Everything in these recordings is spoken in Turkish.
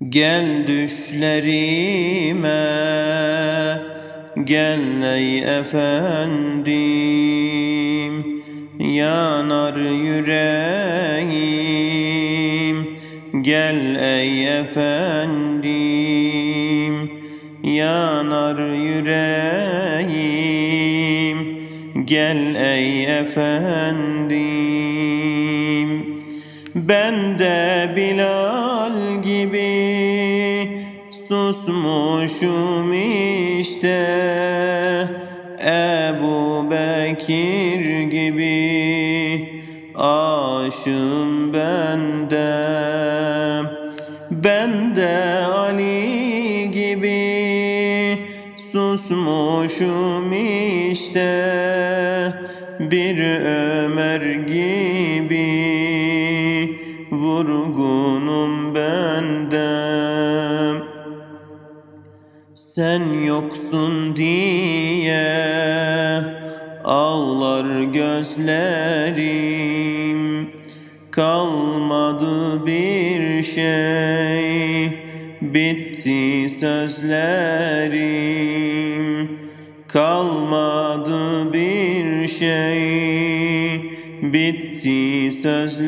Gel düşlerime, gel ey efendim, yanar yüreğim. Gel ey efendim, yanar yüreğim. Gel ey efendim, ben de Bilal gibi susmuşum işte, Ebu Bekir gibi aşığım ben de. Ben de Ali gibi susmuşum işte, bir Ömer gibi vurgunum ben de. Sen yoksun diye ağlar gözlerim, kalmadı bir şey, bitti sözlerim. Kalmadı bir şey, bitti sözlerim.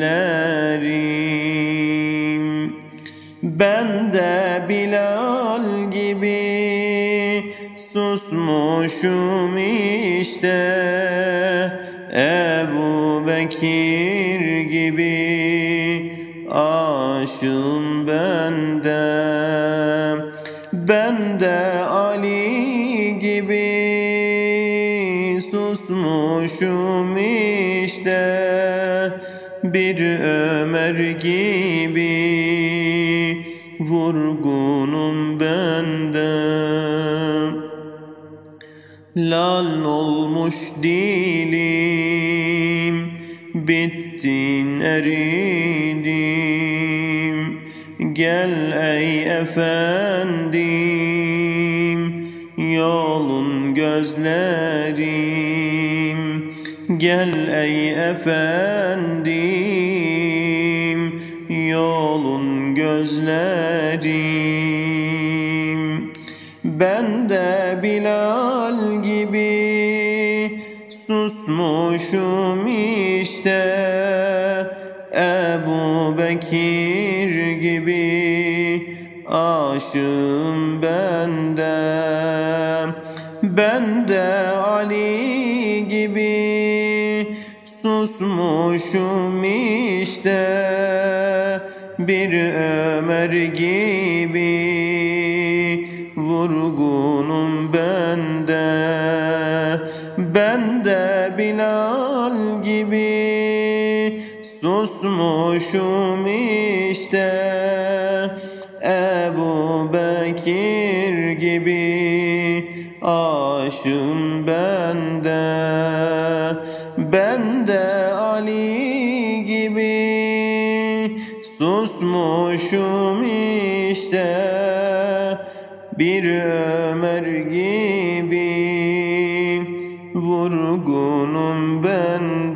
Ben de Bilal gibi susmuşum işte, Ebu Bekir gibi aşığım ben de. Ben de Ali gibi susmuşum işte, bir Ömer gibi vurgunum ben de. Lal olmuş dilim, bittin eridim. Gel ey efendim, yolun gözlerim. Gel ey efendim, yolun gözlerim. Ben de Bilal gibi susmuşum işte, Ebu Bekir gibi aşığım ben de. Ben de Ali gibi susmuşum işte, bir Ömer gibi vurgunum ben de. Ben de Bilal gibi susmuşum işte, Ebu Bekir gibi aşığım ben de. Ben de Ali gibi susmuşum işte, bir Ömer gibi vurgunum ben